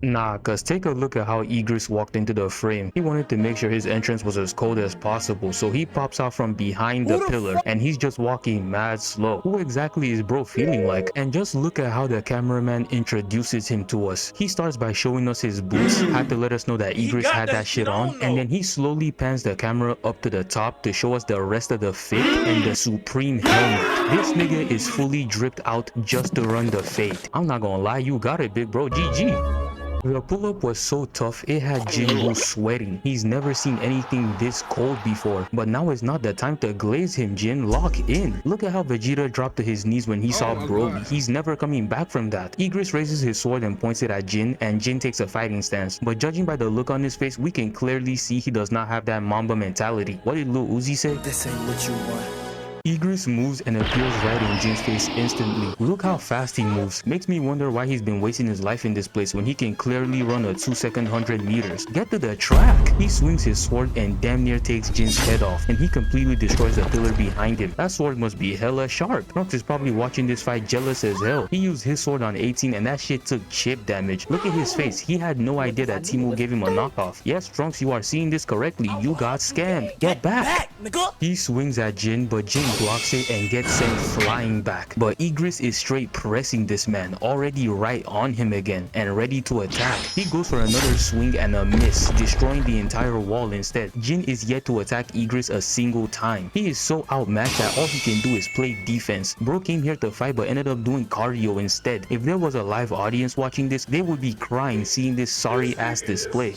Nah, cause take a look at how Igris walked into the frame. He wanted to make sure his entrance was as cold as possible, so he pops out from behind the pillar and he's just walking mad slow. Who exactly is bro feeling like? And just look at how the cameraman introduces him to us. He starts by showing us his boots, had to let us know that Igris had that shit on, and then he slowly pans the camera up to the top to show us the rest of the fit and the supreme helmet. This nigga is fully dripped out just to run the fade. I'm not gonna lie, you got it, big bro. GG. The pull-up was so tough, it had Jin Woo sweating. He's never seen anything this cold before. But now is not the time to glaze him, Jin. Lock in. Look at how Vegeta dropped to his knees when he saw Broly. He's never coming back from that. Igris raises his sword and points it at Jin, and Jin takes a fighting stance. But judging by the look on his face, we can clearly see he does not have that Mamba mentality. What did Lil Uzi say? This ain't what you want. Igris moves and appears right in Jin's face instantly. Look how fast he moves. Makes me wonder why he's been wasting his life in this place when he can clearly run a 2-second 100 meters. Get to the track! He swings his sword and damn near takes Jin's head off, and he completely destroys the pillar behind him. That sword must be hella sharp. Trunks is probably watching this fight jealous as hell. He used his sword on 18 and that shit took chip damage. Look at his face. He had no idea that Timo gave him a knockoff. Yes, Trunks, you are seeing this correctly. You got scammed. Get back! He swings at Jin, but Jin blocks it and gets sent flying back. But Igris is straight pressing this man, already right on him again and ready to attack. He goes for another swing and a miss, destroying the entire wall instead. Jin is yet to attack Igris a single time. He is so outmatched that all he can do is play defense. Bro came here to fight but ended up doing cardio instead. If there was a live audience watching this, they would be crying seeing this sorry ass display.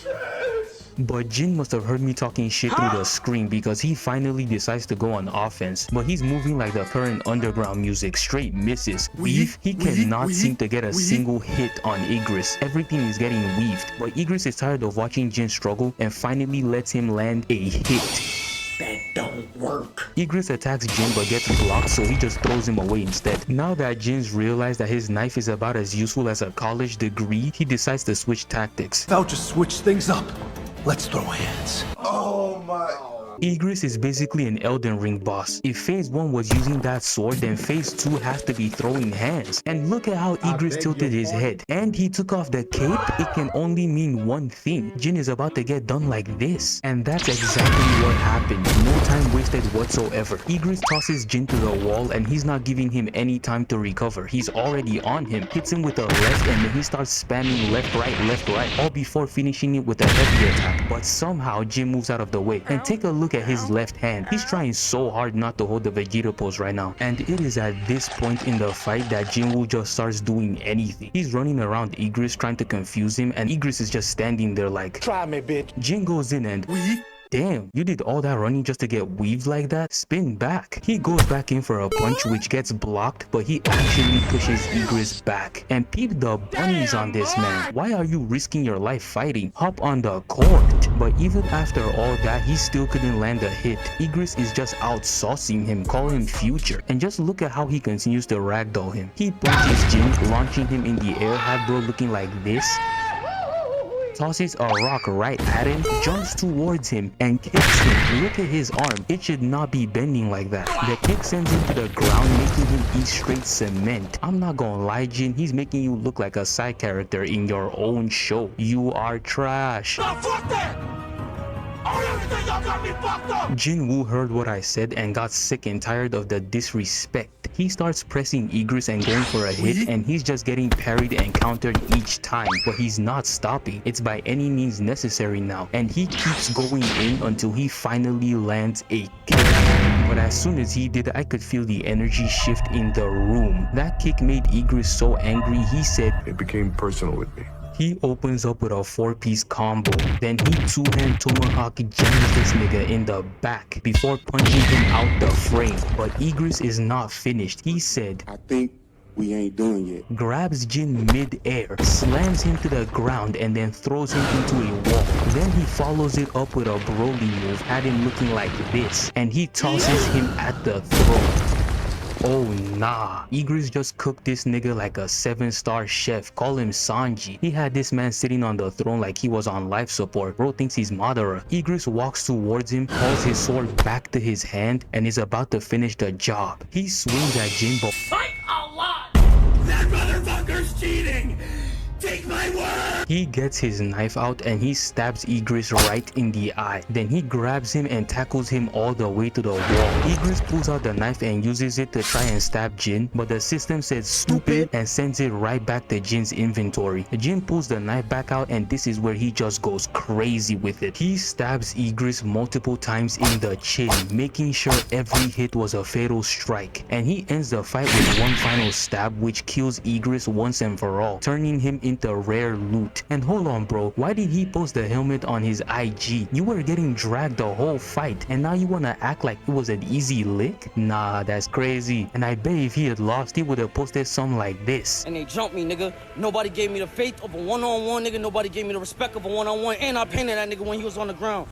But Jin must have heard me talking shit through the screen because he finally decides to go on offense. But he's moving like the current underground music, straight misses. Weave? He cannot seem to get a single hit on Igris. Everything is getting weaved. But Igris is tired of watching Jin struggle and finally lets him land a hit. That don't work. Igris attacks Jin but gets blocked, so he just throws him away instead. Now that Jin's realized that his knife is about as useful as a college degree, he decides to switch tactics. I'll just switch things up. Let's throw hands. Oh my. Igris is basically an Elden Ring boss. If Phase 1 was using that sword, then Phase 2 has to be throwing hands. And look at how Igris tilted his head. And he took off the cape. It can only mean one thing. Jin is about to get done like this. And that's exactly what happened. No time wasted whatsoever. Igris tosses Jin to the wall and he's not giving him any time to recover. He's already on him. Hits him with a left and then he starts spamming left, right, all before finishing it with a heavy attack. But somehow Jin moves out of the way. And take a look at his left hand. He's trying so hard not to hold the Vegeta pose right now. And it is at this point in the fight that Jin Woo just starts doing anything. He's running around Igris trying to confuse him, and Igris is just standing there like, Try me, bitch. Jin goes in and damn, you did all that running just to get weaved like that? Spin back. He goes back in for a punch which gets blocked, but he actually pushes Igris back. And peep the bunnies on this man. Why are you risking your life fighting? Hop on the court. But even after all that, he still couldn't land a hit. Igris is just out saucing him, calling him future. And just look at how he continues to ragdoll him. He punches Jin, launching him in the air, have bro looking like this. Tosses a rock right at him, jumps towards him, and kicks him. Look at his arm. It should not be bending like that. The kick sends him to the ground, making him eat straight cement. I'm not gonna lie, Jin, he's making you look like a side character in your own show. You are trash. Jin Woo heard what I said and got sick and tired of the disrespect. He starts pressing Igris and going for a hit, and he's just getting parried and countered each time, but he's not stopping. It's by any means necessary now, and he keeps going in until he finally lands a kick. But as soon as he did, I could feel the energy shift in the room. That kick made Igris so angry, he said, It became personal with me. He opens up with a 4-piece combo. Then he 2-hand tomahawk jams this nigga in the back before punching him out the frame. But Igris is not finished. He said, I think we ain't doing it. Grabs Jin mid-air, slams him to the ground, and then throws him into a wall. Then he follows it up with a Broly move, had him looking like this, and he tosses him at the throat. Oh nah, Igris just cooked this nigga like a 7-star chef. Call him Sanji. He had this man sitting on the throne like he was on life support. Bro thinks he's Madara. Igris walks towards him, calls his sword back to his hand, and is about to finish the job. He swings at Jinbo. Fight a lot! That motherfucker's cheating! Take my word! He gets his knife out and he stabs Igris right in the eye. Then he grabs him and tackles him all the way to the wall. Igris pulls out the knife and uses it to try and stab Jin, but the system says stupid and sends it right back to Jin's inventory. Jin pulls the knife back out and this is where he just goes crazy with it. He stabs Igris multiple times in the chin, making sure every hit was a fatal strike. And he ends the fight with one final stab which kills Igris once and for all, turning him into rare loot. And hold on bro, why did he post the helmet on his IG? You were getting dragged the whole fight and now you wanna act like it was an easy lick? Nah, that's crazy. And I bet if he had lost, he would have posted something like this. And they jumped me, nigga. Nobody gave me the faith of a one-on-one, nigga. Nobody gave me the respect of a one-on-one. And I painted that nigga when he was on the ground.